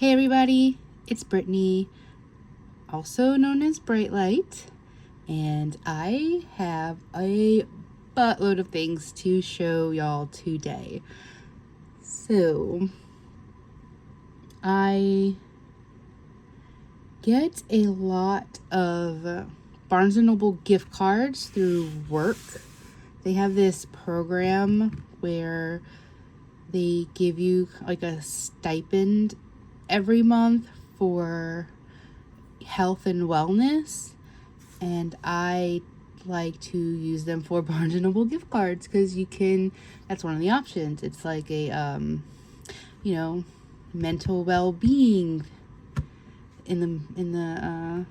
Hey everybody, it's Brittany, also known as Bright Light, and I have a buttload of things to show y'all today. So, I get a lot of Barnes & Noble gift cards through work. They have this program where they give you like a stipend every month for health and wellness, and I like to use them for Barnes & Noble gift cards because that's one of the options. It's like a mental well-being in the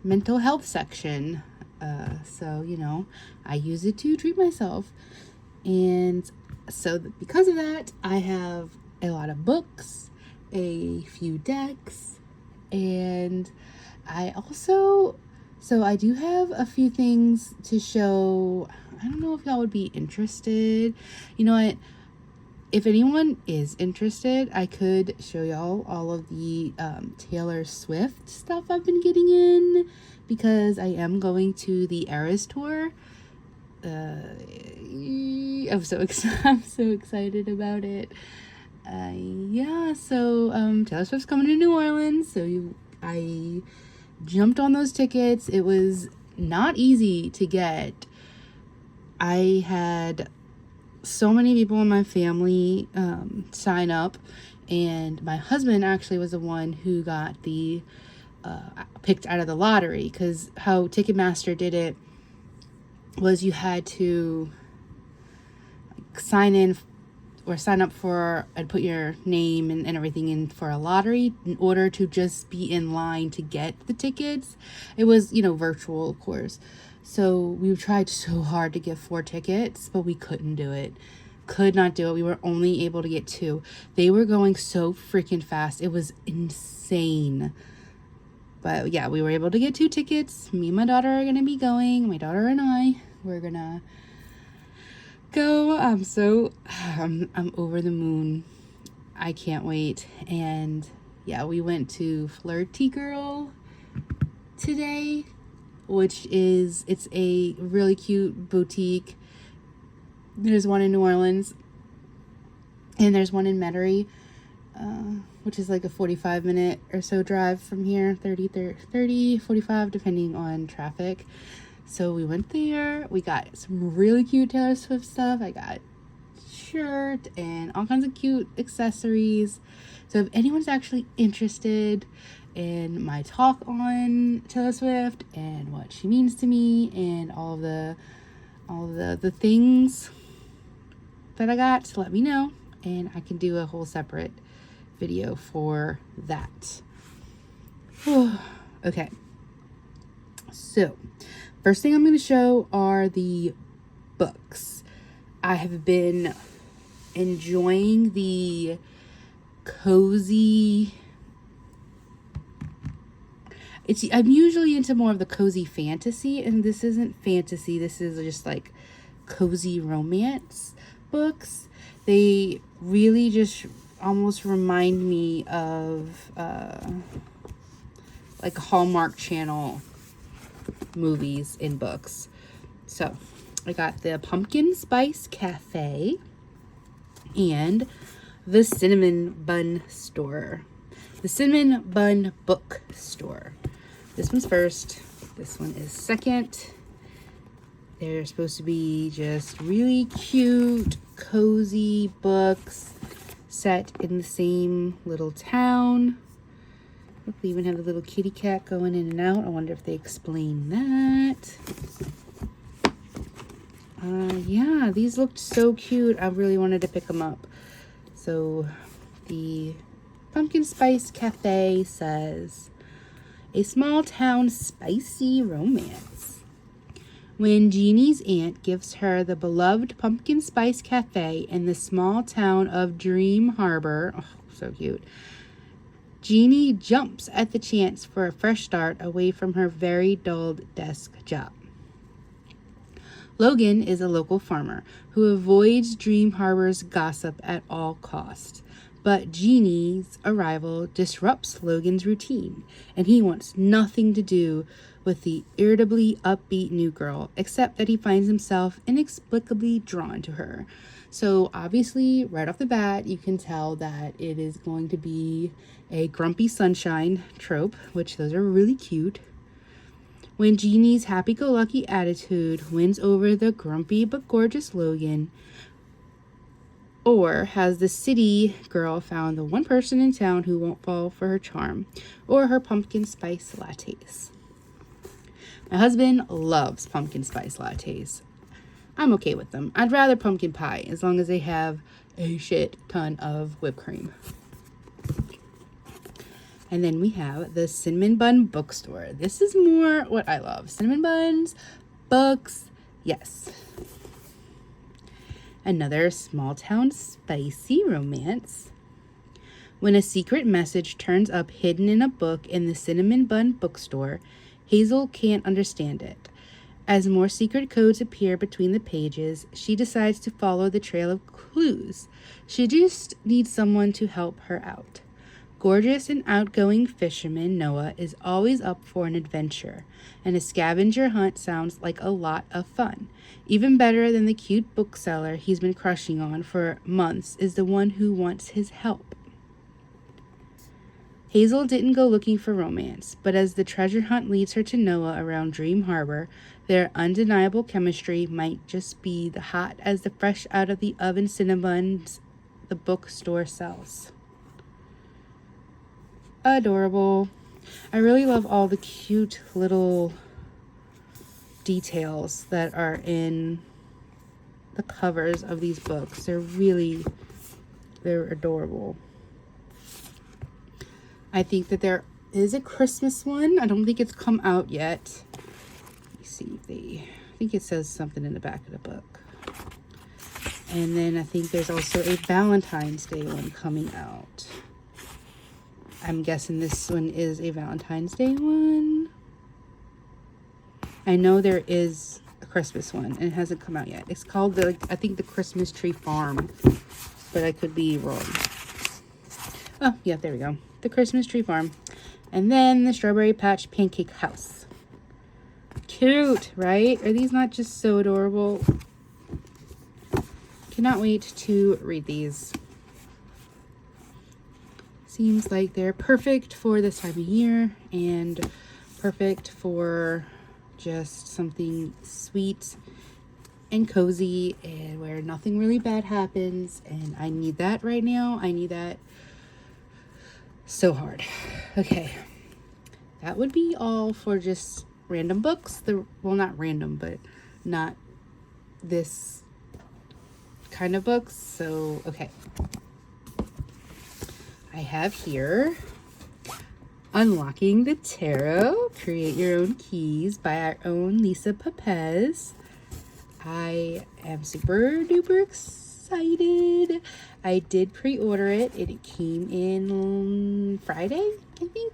mental health section. So I use it to treat myself, and so because of that, I have a lot of books, a few decks, and I do have a few things to show. I don't know if y'all would be interested. You know what? If anyone is interested, I could show y'all all of the Taylor Swift stuff I've been getting in, because I am going to the Eras tour. I'm so excited about it. Taylor Swift's coming to New Orleans, so I jumped on those tickets. It was not easy to get. I had so many people in my family sign up, and my husband actually was the one who got picked out of the lottery, because how Ticketmaster did it was you had to sign up for and put your name and everything in for a lottery in order to just be in line to get the tickets. It was, virtual, of course. So we tried so hard to get 4 tickets, but we couldn't do it. Could not do it. We were only able to get 2. They were going so freaking fast. It was insane. But yeah, we were able to get 2 tickets. Me and my daughter are going to be going. My daughter and I, we're going to go. I'm over the moon. I can't wait. And yeah, we went to Flirty Girl today, it's a really cute boutique. There's one in New Orleans, and there's one in Metairie, which is like a 45-minute or so drive from here, 30, 45, depending on traffic. So we went there. We got some really cute Taylor Swift stuff. I got shirt and all kinds of cute accessories. So if anyone's actually interested in my talk on Taylor Swift and what she means to me and all the things that I got, let me know, and I can do a whole separate video for that. Okay. So, first thing I'm going to show are the books. I have been enjoying the cozy. I'm usually into more of the cozy fantasy, and this isn't fantasy. This is just like cozy romance books. They really just almost remind me of like Hallmark Channel movies in books. So I got the Pumpkin Spice Cafe and the Cinnamon Bun Store. The Cinnamon Bun Bookstore. This one's first. This one is second. They're supposed to be just really cute, cozy books set in the same little town. Look, we even have the little kitty cat going in and out. I wonder if they explain that. Yeah, these looked so cute. I really wanted to pick them up. So the Pumpkin Spice Cafe says, a small town spicy romance. When Jeannie's aunt gives her the beloved Pumpkin Spice Cafe in the small town of Dream Harbor, oh, so cute, Jeannie jumps at the chance for a fresh start away from her very dull desk job. Logan is a local farmer who avoids Dream Harbor's gossip at all costs. But Jeannie's arrival disrupts Logan's routine, and he wants nothing to do with the irritably upbeat new girl, except that he finds himself inexplicably drawn to her. So obviously, right off the bat, you can tell that it is going to be a grumpy sunshine trope, which those are really cute. When Jeannie's happy-go-lucky attitude wins over the grumpy but gorgeous Logan, or has the city girl found the one person in town who won't fall for her charm, or her pumpkin spice lattes? My husband loves pumpkin spice lattes. I'm okay with them. I'd rather pumpkin pie as long as they have a shit ton of whipped cream. And then we have the Cinnamon Bun Bookstore. This is more what I love. Cinnamon buns, books, yes. Another small town spicy romance. When a secret message turns up hidden in a book in the Cinnamon Bun Bookstore, Hazel can't understand it. As more secret codes appear between the pages, she decides to follow the trail of clues. She just needs someone to help her out. Gorgeous and outgoing fisherman Noah is always up for an adventure, and a scavenger hunt sounds like a lot of fun. Even better than the cute bookseller he's been crushing on for months is the one who wants his help. Hazel didn't go looking for romance, but as the treasure hunt leads her to Noah around Dream Harbor, their undeniable chemistry might just be the hot as the fresh out of the oven cinnamons the bookstore sells. Adorable. I really love all the cute little details that are in the covers of these books. They're adorable. I think that there is a Christmas one. I don't think it's come out yet. Let me see I think it says something in the back of the book. And then I think there's also a Valentine's Day one coming out. I'm guessing this one is a Valentine's Day one. I know there is a Christmas one, and it hasn't come out yet. It's called, I think, the Christmas Tree Farm, but I could be wrong. Oh, yeah, there we go. The Christmas Tree Farm. And then the Strawberry Patch Pancake House. Cute, right? Are these not just so adorable? Cannot wait to read these. Seems like they're perfect for this time of year and perfect for just something sweet and cozy and where nothing really bad happens. And I need that right now. I need that so hard. Okay. That would be all for just random books. Well, not random, but not this kind of books. So, okay. I have here Unlocking the Tarot, Create Your Own Keys by our own Lisa Pepez. I am super duper excited. I did pre-order it. It came in Friday, I think.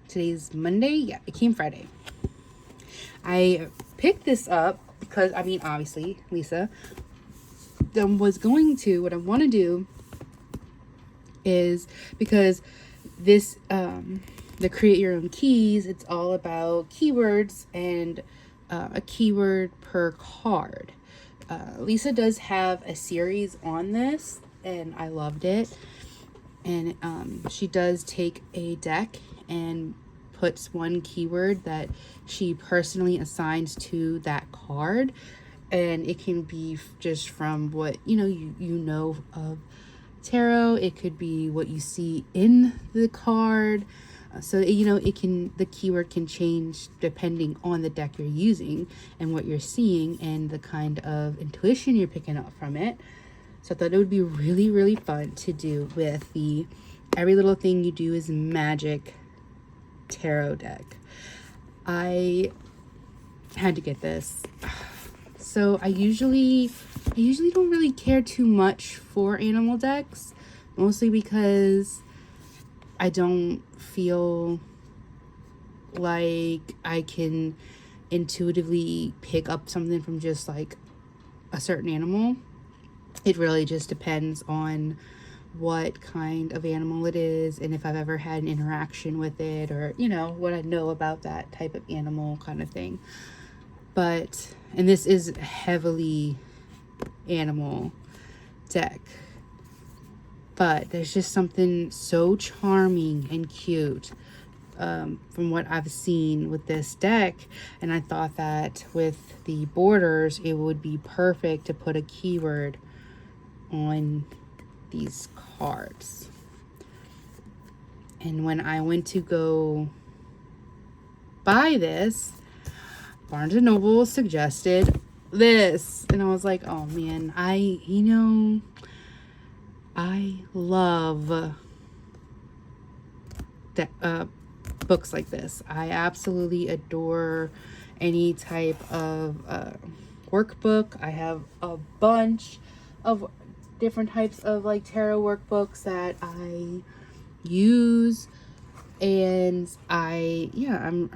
Today's Monday. Yeah, it came Friday. I picked this up because, obviously, Lisa what I want to do is because this the Create Your Own Keys, it's all about keywords and a keyword per card. Lisa does have a series on this and I loved it, and she does take a deck and puts one keyword that she personally assigns to that card, and it can be just from what you know of tarot. It could be what you see in the card, so the keyword can change depending on the deck you're using and what you're seeing and the kind of intuition you're picking up from it. So I thought it would be really, really fun to do with the Every Little Thing You Do Is Magic tarot deck. I had to get this. So I usually don't really care too much for animal decks, mostly because I don't feel like I can intuitively pick up something from just like a certain animal. It really just depends on what kind of animal it is and if I've ever had an interaction with it, or what I know about that type of animal, kind of thing. But and this is heavily animal deck, but there's just something so charming and cute from what I've seen with this deck, and I thought that with the borders it would be perfect to put a keyword on these cards. And when I went to go buy this, Barnes & Noble suggested this, and I was like, oh man, I love that books like this. I absolutely adore any type of workbook. I have a bunch of different types of like tarot workbooks that I use, and I'm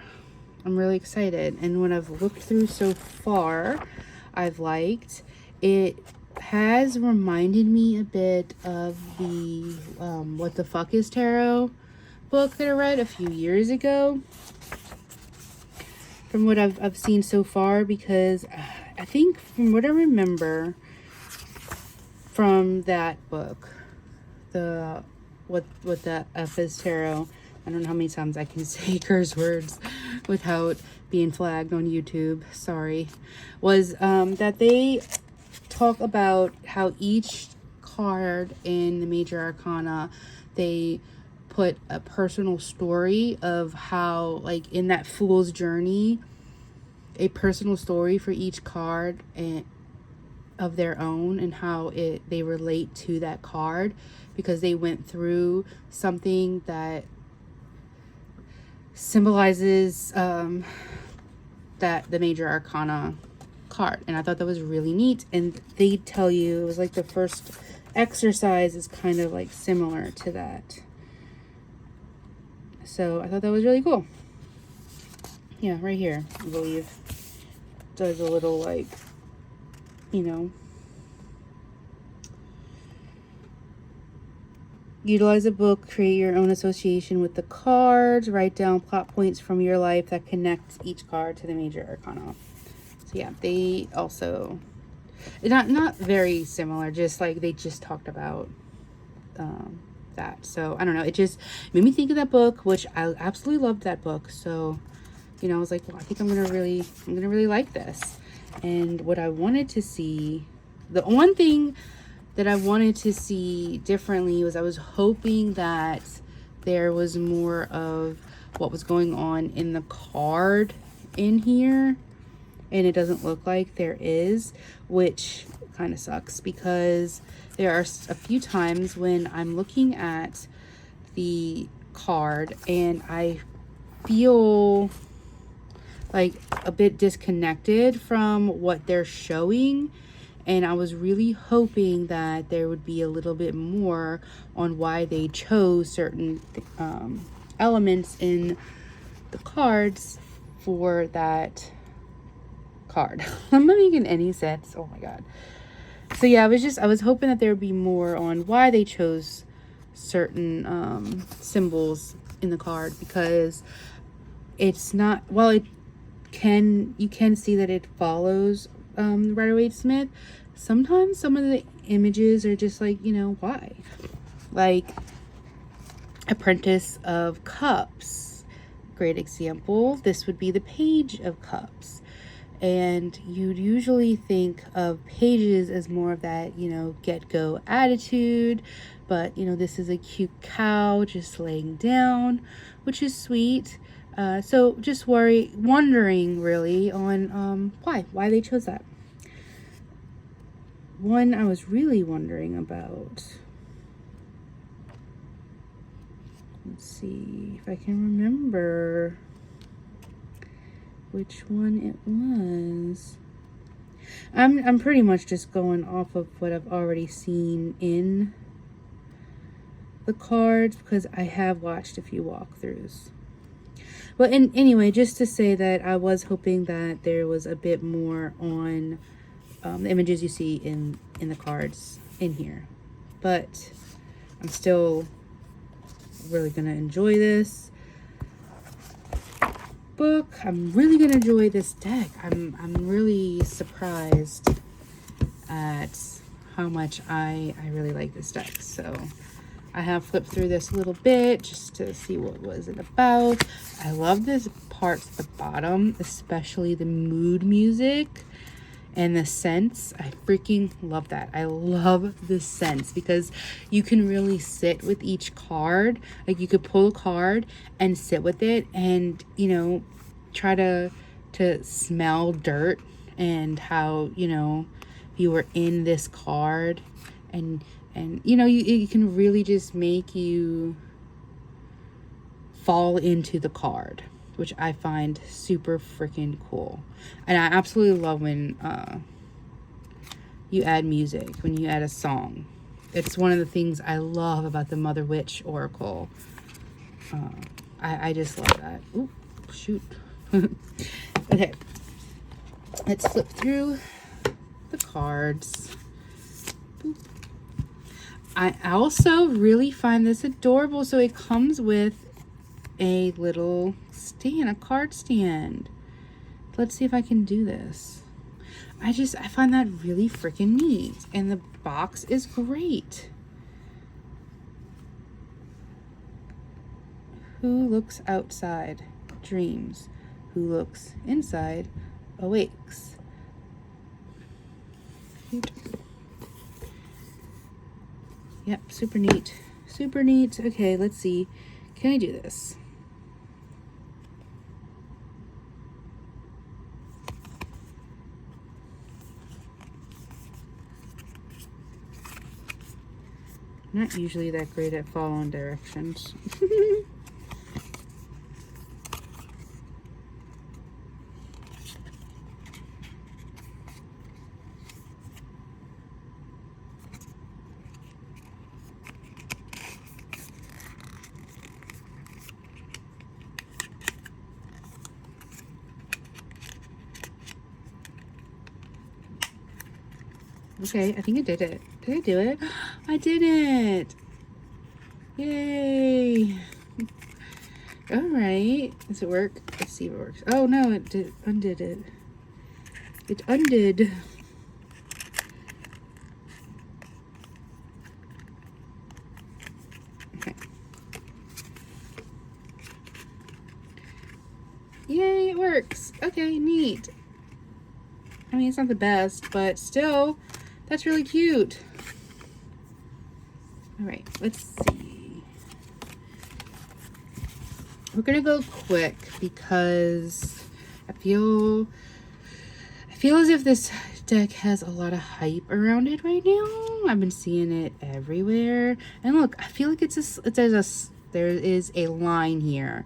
really excited. And what I've looked through so far, I've liked it. Has reminded me a bit of the What the Fuck is Tarot book that I read a few years ago, from what I've seen so far, because I think from what I remember from that book, the what the F is Tarot, I don't know how many times I can say curse words without being flagged on YouTube, sorry, was that they talk about how each card in the major arcana, they put a personal story of how, like in that Fool's Journey, a personal story for each card and of their own, and how they relate to that card because they went through something that symbolizes that the major arcana card. And I thought that was really neat. And they tell you, it was like the first exercise is kind of like similar to that. So I thought that was really cool. Yeah, right here, I believe. Does a little like, utilize a book, create your own association with the cards, write down plot points from your life that connect each card to the major arcana. So yeah, they also, not very similar, just like they just talked about that. So I don't know, it just made me think of that book, which I absolutely loved that book. So I was like, well, I think I'm gonna really like this. And what I wanted to see, the one thing that I wanted to see differently was I was hoping that there was more of what was going on in the card in here, and it doesn't look like there is, which kind of sucks, because there are a few times when I'm looking at the card and I feel like a bit disconnected from what they're showing. And I was really hoping that there would be a little bit more on why they chose certain elements in the cards for that card. I'm not making any sense. Oh my god. So yeah, I was hoping that there would be more on why they chose certain symbols in the card, because it's not, well, you can see that it follows Rider-Waite-Smith. Sometimes some of the images are just like, why? Like Apprentice of Cups, great example. This would be the Page of Cups. And you'd usually think of pages as more of that, get-go attitude. But, this is a cute cow just laying down, which is sweet. So just wondering really on why they chose that. One I was really wondering about, let's see if I can remember which one it was. I'm pretty much just going off of what I've already seen in the cards, because I have watched a few walkthroughs. But anyway, just to say that I was hoping that there was a bit more on the images you see in the cards in here. But I'm still really gonna enjoy this book. I'm really gonna enjoy this deck. I'm really surprised at how much I really like this deck. So I have flipped through this a little bit just to see what was it about. I love this part at the bottom, especially the mood music and the scents. I freaking love that. I love the scents because you can really sit with each card. Like you could pull a card and sit with it and, you know, try to smell dirt and how, you know, you were in this card and you know, it can really just make you fall into the card, which I find super freaking cool. And I absolutely love when you add music, when you add a song. It's one of the things I love about the Mother Witch Oracle. I just love that. Ooh, shoot. Okay, let's flip through the cards. Boop. I also really find this adorable. So it comes with a little stand, a card stand. Let's see if I can do this. I find that really freaking neat. And the box is great. Who looks outside? Dreams. Who looks inside? Awakes. Cute. Yep, super neat. Super neat. Okay, let's see. Can I do this? I'm not usually that great at following directions. Okay, I think I did it. Did I do it? I did it! Yay! Alright. Does it work? Let's see if it works. Oh no, it undid it. It undid. Okay. Yay, it works. Okay, neat. I mean, it's not the best, but still, that's really cute. All right, let's see. We're gonna go quick because I feel as if this deck has a lot of hype around it right now. I've been seeing it everywhere. And look, I feel like there is a line here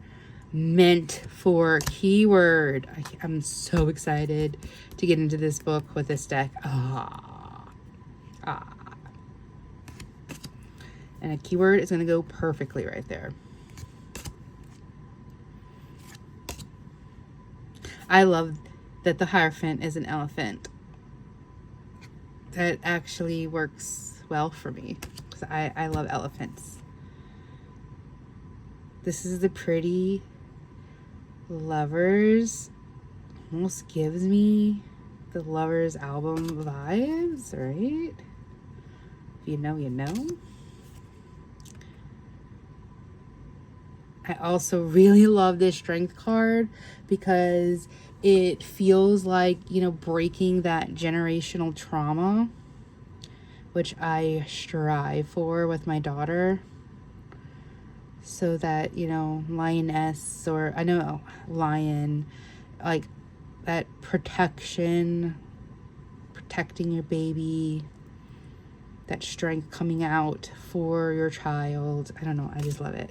meant for keyword. I'm so excited to get into this book with this deck. And a keyword is going to go perfectly right there. I love that the Hierophant is an elephant. That actually works well for me because I love elephants. This is the pretty Lovers. Almost gives me the Lovers album vibes, right? If you know, you know. I also really love this Strength card because it feels like, you know, breaking that generational trauma, which I strive for with my daughter. So that, you know, lioness, or I know lion, like that protection, protecting your baby, that strength coming out for your child. I don't know, I just love it.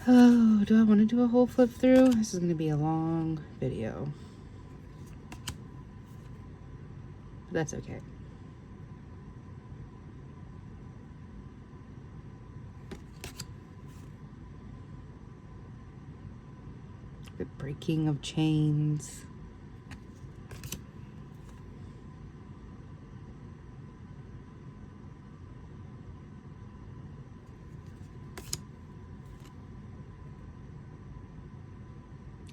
Oh, do I want to do a whole flip through? This is going to be a long video. that's okay. The breaking of chains.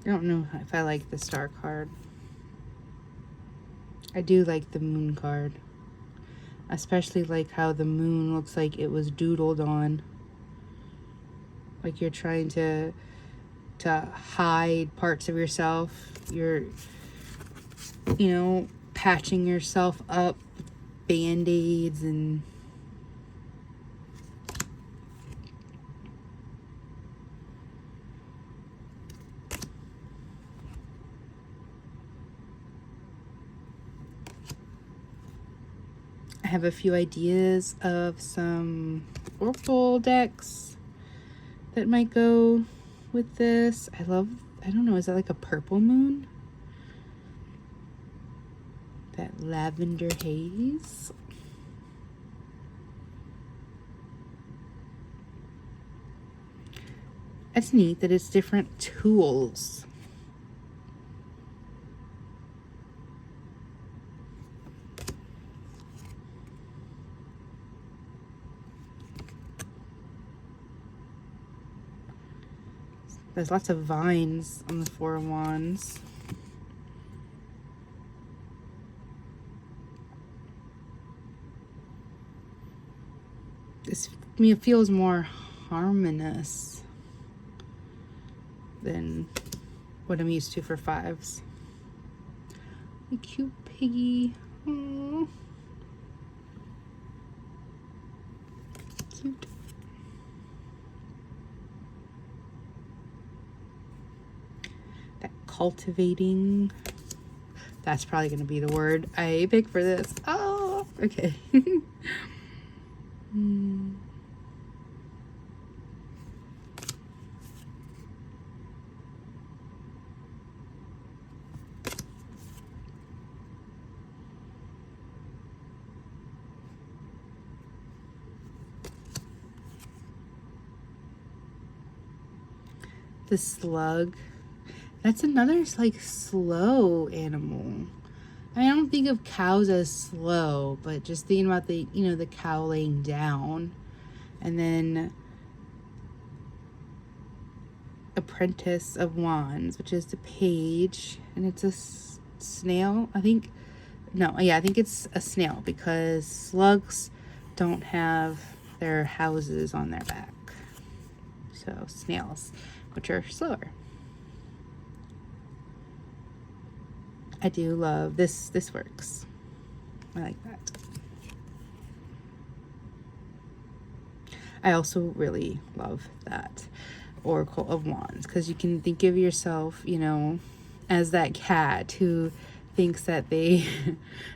I don't know if I like the star card. I do like the moon card. Especially like how the moon looks like it was doodled on. Like you're trying to hide parts of yourself. You're, you know, patching yourself up with band-aids and I have a few ideas of some Oracle decks that might go with this. I don't know, is that like a purple moon? That lavender haze. That's neat that it's different tools. There's lots of vines on the Four of Wands. This, I mean, it feels more harmonious than what I'm used to for fives. A cute piggy. Aww. Cute. That cultivating. That's probably going to be the word I pick for this. Oh, okay. The slug. That's another like slow animal. I don't think of cows as slow, but just thinking about the, you know, the cow laying down. And then Apprentice of Wands, which is the page, and it's a snail, I think. No, yeah, I think it's a snail because slugs don't have their houses on their back. So snails, which are slower. I do love this. This works. I like that. I also really love that Oracle of Wands because you can think of yourself, you know, as that cat who thinks that they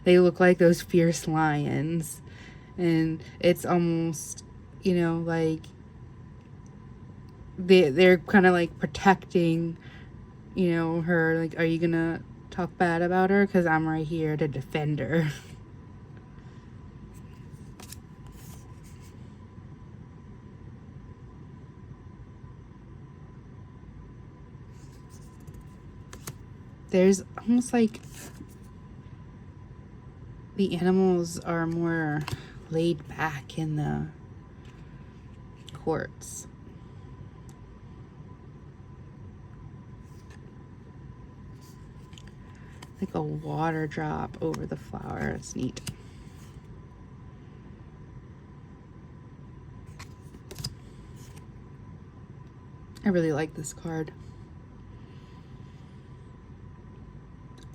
they look like those fierce lions, and it's almost, you know, like they're kind of like protecting, you know, her. Like, are you gonna talk bad about her? Because I'm right here to defend her. There's almost like the animals are more laid back in the quartz. Like a water drop over the flower. It's neat. I really like this card.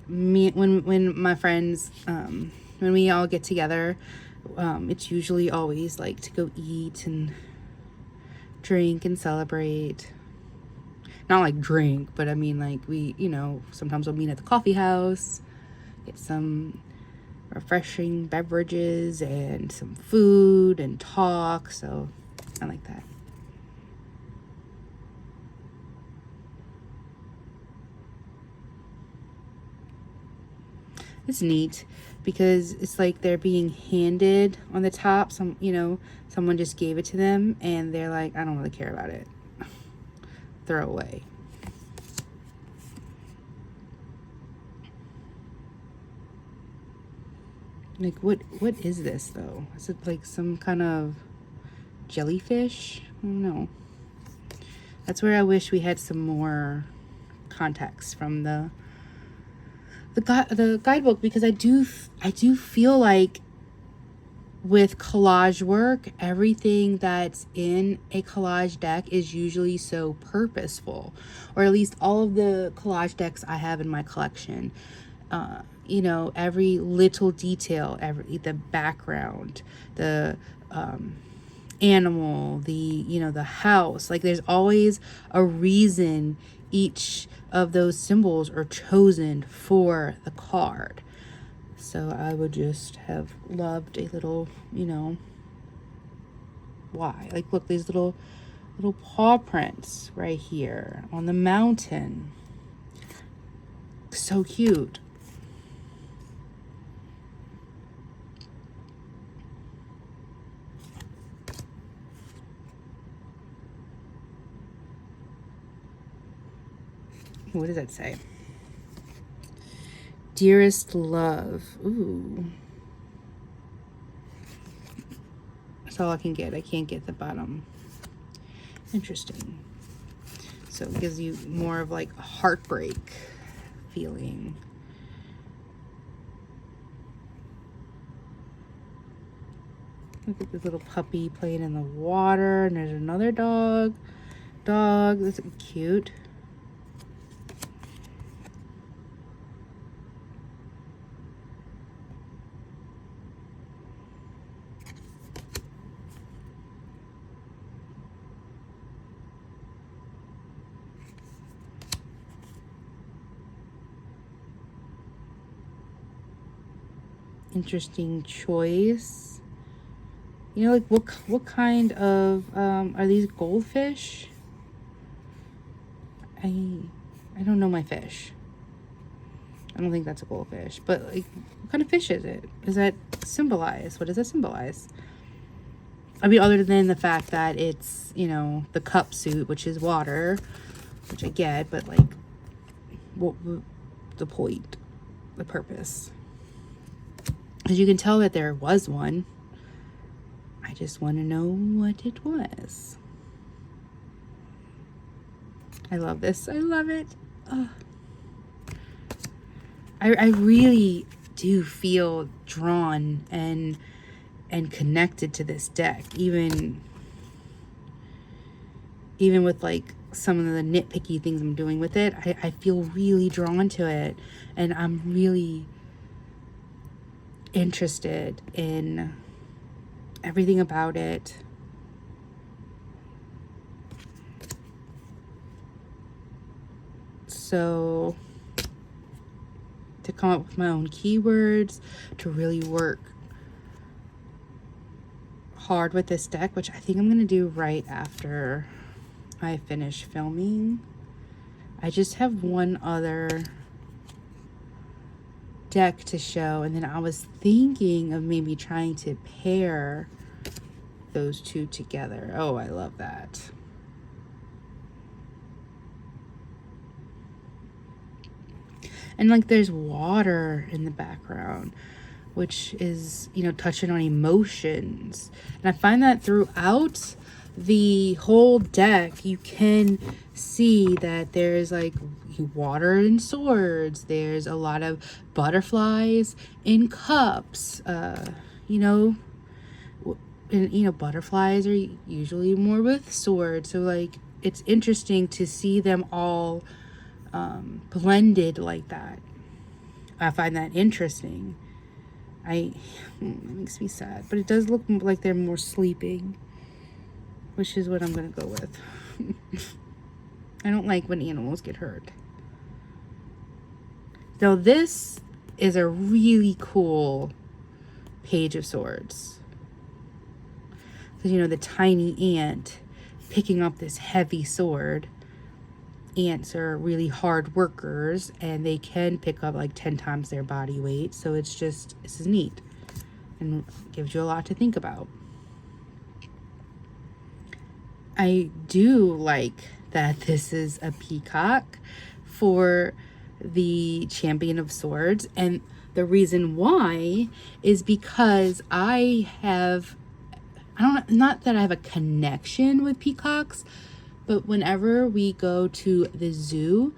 When my friends, when we all get together, it's usually always like to go eat and drink and celebrate. Not like drink, but I mean like we, you know, sometimes we'll meet at the coffee house, get some refreshing beverages and some food and talk. So I like that. It's neat because it's like they're being handed on the top. Someone just gave it to them and they're like, I don't really care about it. Throw away. Like, what is this though? Is it like some kind of jellyfish? I don't know. That's where I wish we had some more context from the guidebook, because I do feel like with collage work, everything that's in a collage deck is usually so purposeful, or at least all of the collage decks I have in my collection. Every little detail, the background, the animal, the house, like there's always a reason each of those symbols are chosen for the card. So I would just have loved a little, why? Like, look, these little paw prints right here on the mountain. So cute. What does that say? Dearest love. Ooh. That's all I can get. I can't get the bottom. Interesting. So it gives you more of like a heartbreak feeling. Look at this little puppy playing in the water, and there's another dog. That's cute. Interesting choice. Like what kind of are these goldfish? I don't know my fish. I don't think that's a goldfish, but like, what kind of fish is it? Is that symbolize? What does that symbolize? I mean, other than the fact that it's, the cup suit, which is water, which I get, but like, what the point, the purpose? As you can tell that there was one. I just want to know what it was. I love this. I love it. Oh. I really do feel drawn and connected to this deck, even with like some of the nitpicky things I'm doing with it. I feel really drawn to it, and I'm really interested in everything about it. So to come up with my own keywords, to really work hard with this deck, which I think I'm gonna do right after I finish filming. I just have one other deck to show, and then I was thinking of maybe trying to pair those two together. Oh, I love that. And like there's water in the background, which is, touching on emotions. And I find that throughout the whole deck, you can see that there's like water in swords. There's a lot of butterflies in cups. And, butterflies are usually more with swords. So like, it's interesting to see them all blended like that. I find that interesting. It makes me sad, but it does look like they're more sleeping, which is what I'm gonna go with. I don't like when animals get hurt. So this is a really cool Page of Swords, because the tiny ant picking up this heavy sword, ants are really hard workers and they can pick up like 10 times their body weight. So it's just, this is neat and gives you a lot to think about. I do like that this is a peacock for the Champion of Swords, and the reason why is because not that I have a connection with peacocks, but whenever we go to the zoo,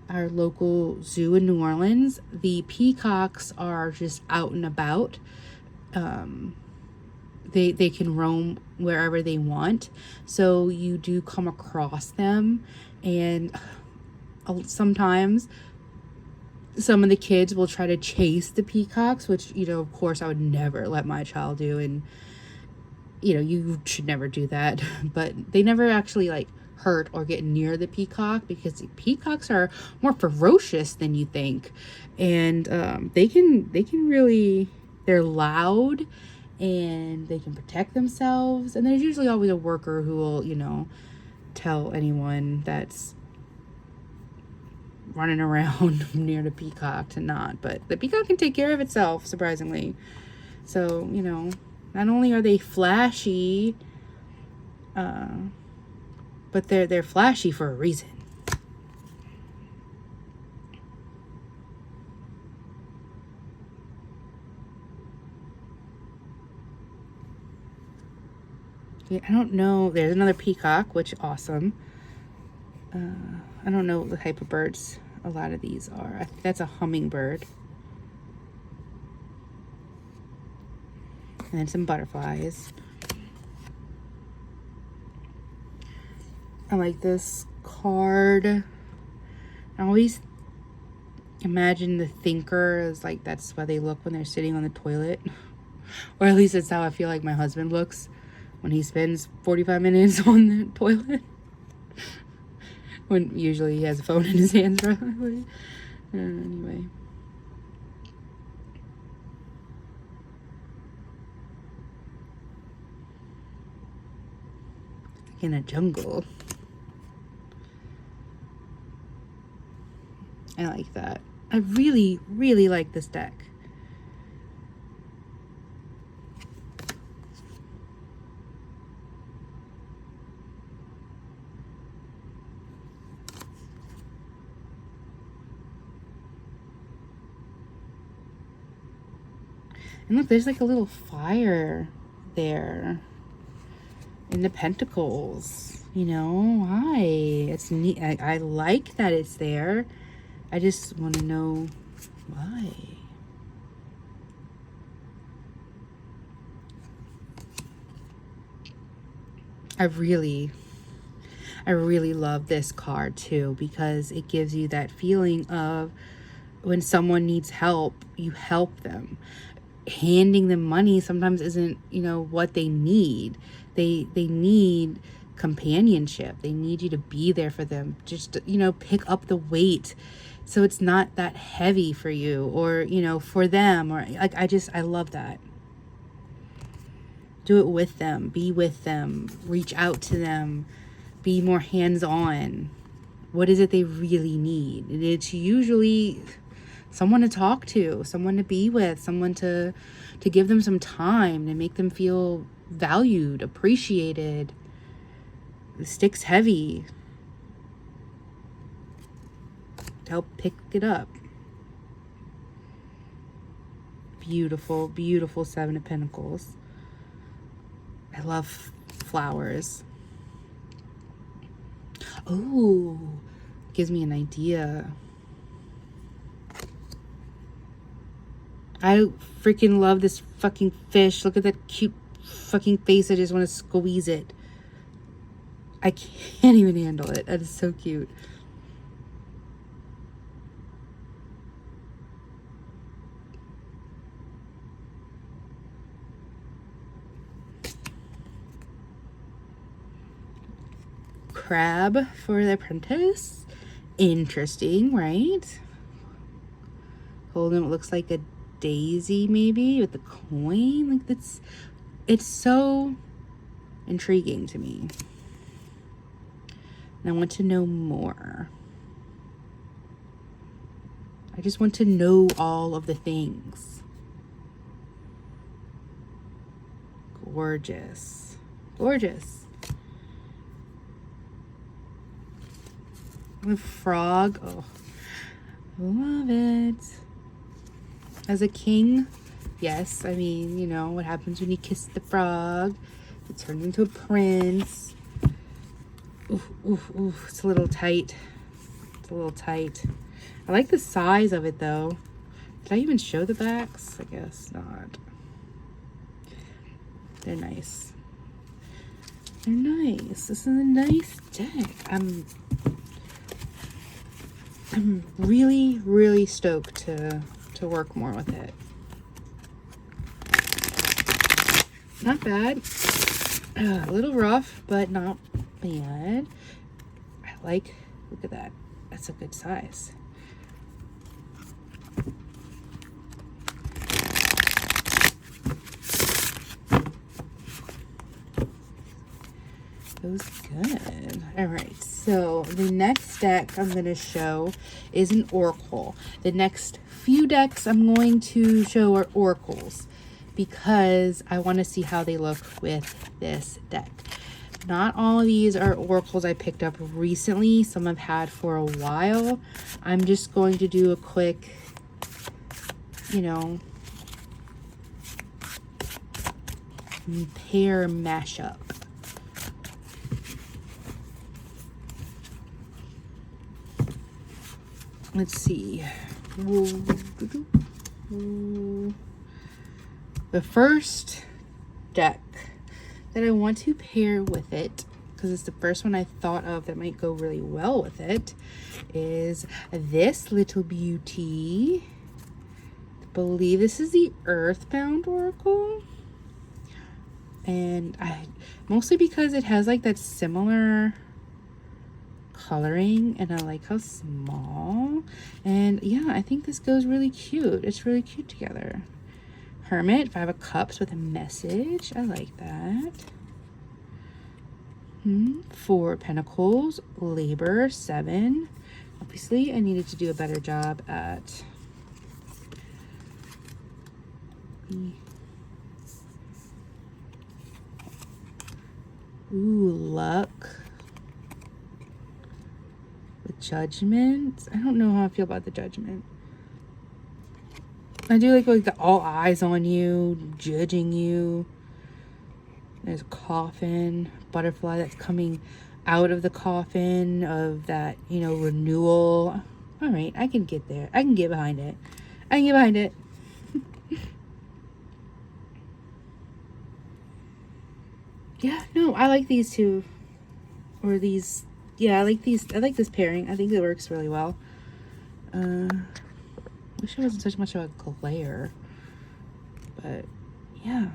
our local zoo in New Orleans, the peacocks are just out and about. They can roam wherever they want. So you do come across them, and sometimes some of the kids will try to chase the peacocks, which, of course I would never let my child do. And, you should never do that. But they never actually like hurt or get near the peacock, because the peacocks are more ferocious than you think. And they can really, they're loud and they can protect themselves. And there's usually always a worker who will, tell anyone that's running around near the peacock to not. But the peacock can take care of itself, surprisingly. So, not only are they flashy, but they're flashy for a reason. I don't know. There's another peacock, which awesome. I don't know what type of birds a lot of these are. I think that's a hummingbird. And then some butterflies. I like this card. I always imagine the thinker as like, that's why they look when they're sitting on the toilet. Or at least that's how I feel like my husband looks when he spends 45 minutes on the toilet. When usually he has a phone in his hands, probably. Anyway. In a jungle. I like that. I really, really like this deck. And look, there's like a little fire there in the pentacles. Why? It's neat. I like that it's there. I just want to know why. I really love this card too, because it gives you that feeling of when someone needs help, you help them. Handing them money sometimes isn't, what they need. They need companionship. They need you to be there for them. Just, pick up the weight so it's not that heavy for you, or, for them, or like, I love that. Do it with them, be with them, reach out to them, be more hands-on. What is it they really need? It's usually someone to talk to, someone to be with, someone to give them some time, to make them feel valued, appreciated. The stick's heavy. To help pick it up. Beautiful, beautiful Seven of Pentacles. I love flowers. Oh, gives me an idea. I freaking love this fucking fish. Look at that cute fucking face. I just want to squeeze it. I can't even handle it. That is so cute. Crab for the apprentice. Interesting, right? Holding what looks like a daisy, maybe, with the coin. Like, it's so intriguing to me. And I want to know more. I just want to know all of the things. Gorgeous. Gorgeous. The frog. Oh, love it. As a king, yes. I mean, you know, what happens when you kiss the frog? It turns into a prince. Ooh, ooh, ooh. It's a little tight. It's a little tight. I like the size of it, though. Did I even show the backs? I guess not. They're nice. They're nice. This is a nice deck. I'm really, really stoked to work more with it. Not bad. A little rough, but not bad. I like, look at that. That's a good size. It was good. All right, so the next deck I'm going to show is an oracle. The next few decks I'm going to show are oracles because I want to see how they look with this deck. Not all of these are oracles I picked up recently. Some I've had for a while. I'm just going to do a quick, you know, pair mashup. Let's see. The first deck that I want to pair with it, because it's the first one I thought of that might go really well with it, is this little beauty. I believe this is the Earthbound Oracle. And mostly because it has like that similar coloring, and I like how small, and yeah, I think this goes really cute. It's really cute together. Hermit, 5 of Cups with a message. I like that. 4 Pentacles, Labor, 7. Obviously, I needed to do a better job at Luck. Judgment. I don't know how I feel about the Judgment. I do like the all eyes on you, judging you. There's a coffin, butterfly that's coming out of the coffin of that, you know, renewal. All right, I can get there. I can get behind it. I can get behind it. Yeah, no, I like these two. Or these. Yeah, I like these. I like this pairing. I think it works really well. Wish it wasn't such much of a glare. But, yeah.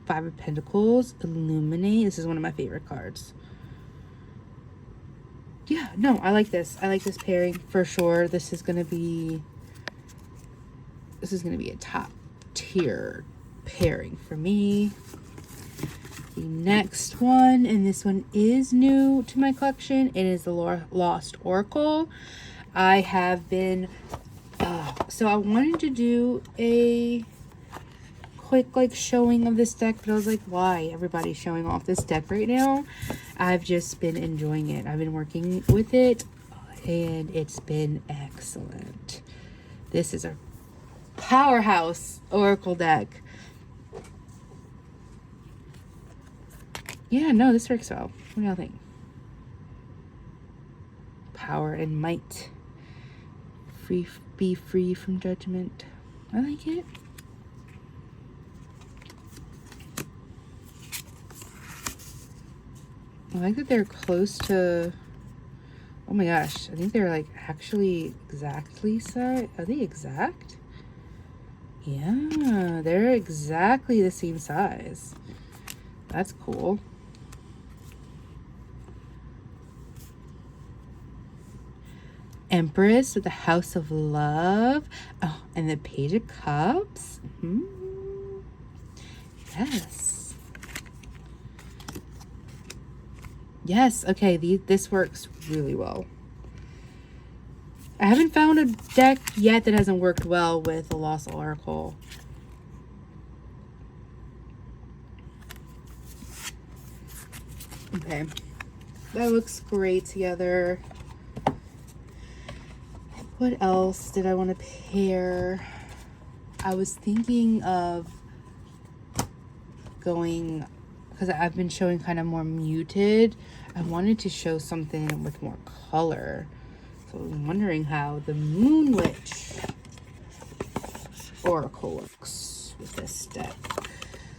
5 of Pentacles, Illuminate. This is one of my favorite cards. Yeah, no, I like this. I like this pairing for sure. This is gonna be a top tier pairing for me. The next one, and this one is new to my collection, it is the Lost Oracle. I have been so I wanted to do a quick like showing of this deck, but I was like, why? Everybody's showing off this deck right now. I've just been enjoying it. I've been working with it, and it's been excellent. This is a powerhouse Oracle deck. Yeah, no, this works well. What do y'all think? Power and might. Be free from judgment. I like it. I like that they're close to... Oh my gosh. I think they're like actually exactly size. Are they exact? Yeah, they're exactly the same size. That's cool. Empress with the House of Love. Oh, and the Page of Cups. Yes. Yes, okay, this works really well. I haven't found a deck yet that hasn't worked well with a Lost Oracle. Okay, that looks great together. What else did I want to pair? I was thinking of going, because I've been showing kind of more muted. I wanted to show something with more color. So I'm wondering how the Moon Witch Oracle looks with this deck.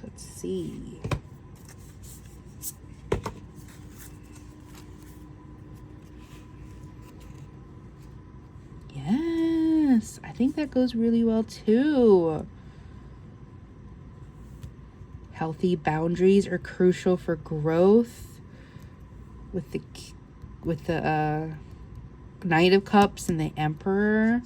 Let's see. Yes, I think that goes really well too. Healthy boundaries are crucial for growth. With the Knight of Cups and the Emperor.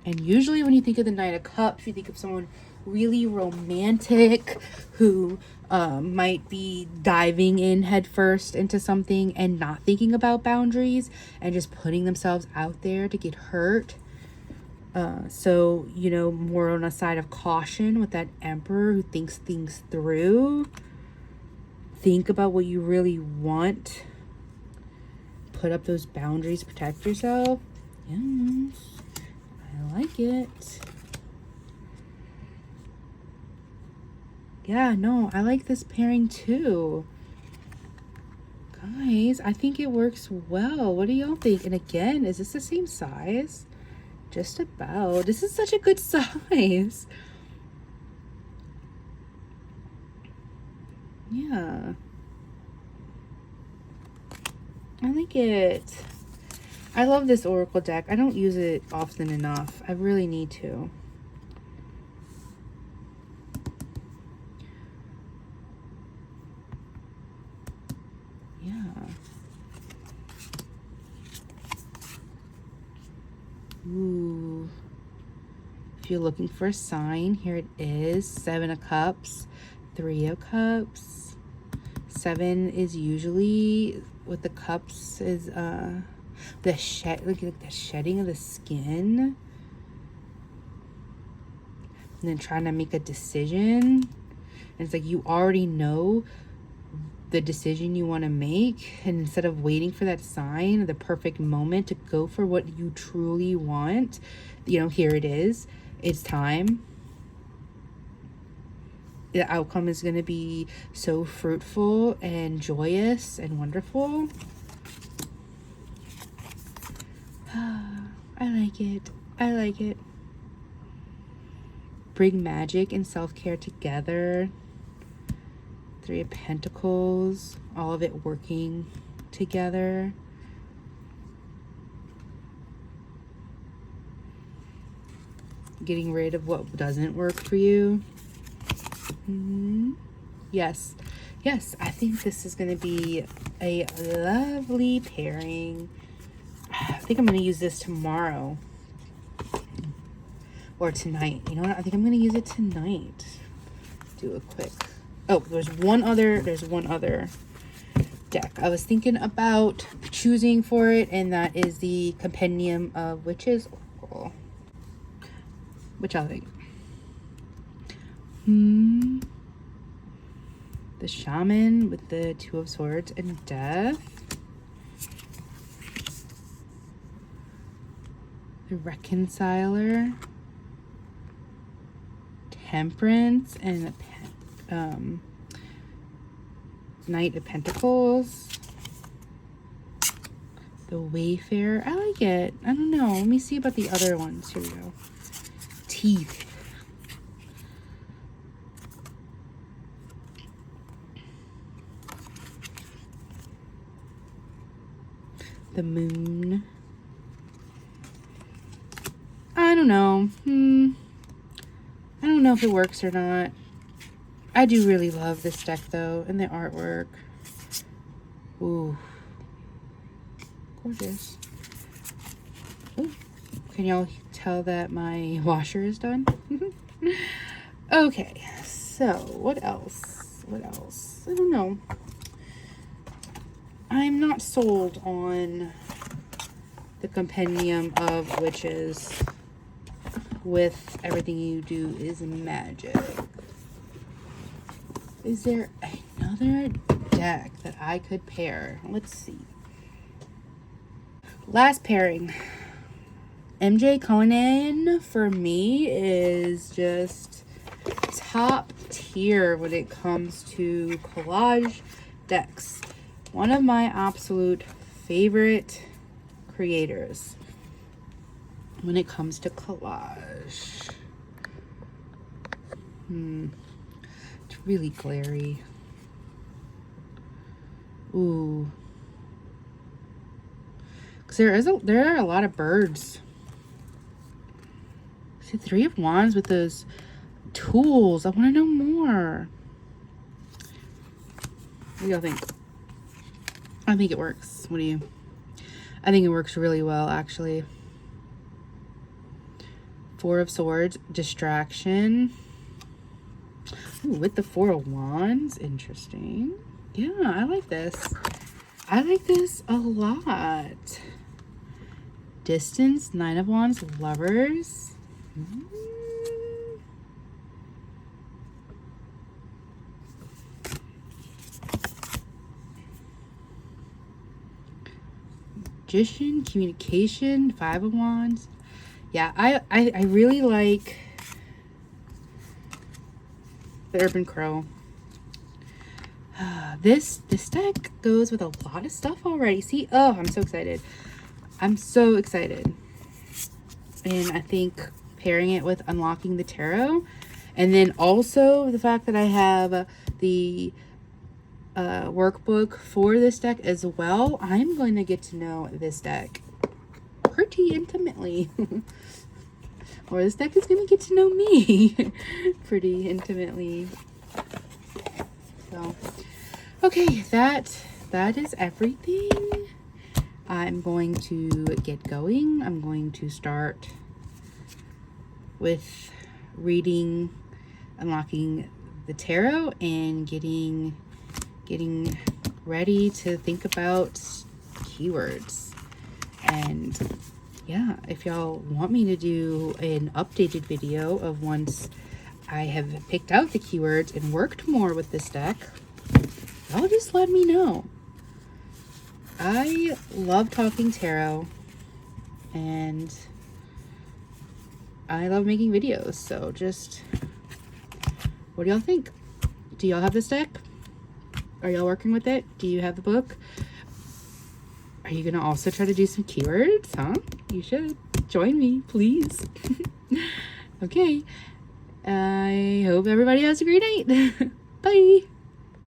And usually when you think of the Knight of Cups, you think of someone really romantic who might be diving in headfirst into something and not thinking about boundaries and just putting themselves out there to get hurt. So, you know, more on a side of caution with that Emperor who thinks things through. Think about what you really want. Put up those boundaries, protect yourself. Yes, I like it. Yeah, no, I like this pairing too. Guys, I think it works well. What do y'all think? And again, is this the same size? Just about. This is such a good size. Yeah. I like it. I love this Oracle deck. I don't use it often enough. I really need to. Yeah. Ooh. If you're looking for a sign, here it is. 7 of Cups, 3 of Cups. 7 is usually with the cups is like the shedding of the skin. And then trying to make a decision. And it's like you already know the decision you want to make. And instead of waiting for that sign, the perfect moment to go for what you truly want, you know, here it is. It's time. The outcome is going to be so fruitful and joyous and wonderful. I like it. I like it. Bring magic and self-care together. 3 of Pentacles. All of it working together. Getting rid of what doesn't work for you. Yes. Yes, I think this is going to be a lovely pairing. I think I'm going to use this tomorrow. Or tonight. You know what? I think I'm going to use it tonight. Do a quick... Oh, there's one other deck I was thinking about choosing for it, and that is the Compendium of Witches Oracle. Which I think. The Shaman with the 2 of Swords and Death. The Reconciler. Temperance and the Knight of Pentacles. The Wayfarer. I like it. I don't know. Let me see about the other ones. Here we go. Teeth. The Moon. I don't know. I don't know if it works or not. I do really love this deck though, and the artwork. Ooh. Gorgeous. Ooh. Can y'all tell that my washer is done? Okay, so what else? What else? I don't know. I'm not sold on the Compendium of Witches with Everything You Do Is Magic. Is there another deck that I could pair? Let's see. Last pairing. MJ Conan for me is just top tier when it comes to collage decks. One of my absolute favorite creators when it comes to collage. It's really glary. Ooh. Because there are a lot of birds. See, 3 of Wands with those tools. I want to know more. What do y'all think? I think it works. What do you? I think it works really well, actually. 4 of Swords, Distraction. Ooh, with the 4 of Wands. Interesting. Yeah, I like this. I like this a lot. Distance, 9 of Wands, Lovers. Magician, Communication, 5 of Wands. Yeah, I really like the Urban Crow. This deck goes with a lot of stuff already. See, oh, I'm so excited. I'm so excited. And I think pairing it with Unlocking the Tarot, and then also the fact that I have the workbook for this deck as well, I'm going to get to know this deck pretty intimately. Or this deck is going to get to know me pretty intimately. So, okay, that is everything. I'm going to get going. I'm going to start with reading Unlocking the Tarot and getting ready to think about keywords. And yeah, if y'all want me to do an updated video of once I have picked out the keywords and worked more with this deck, y'all just let me know. I love talking tarot and I love making videos, so just what do y'all think? Do y'all have this deck? Are y'all working with it? Do you have the book? Are you gonna also try to do some keywords, huh? You should. Join me, please. Okay. I hope everybody has a great night. Bye.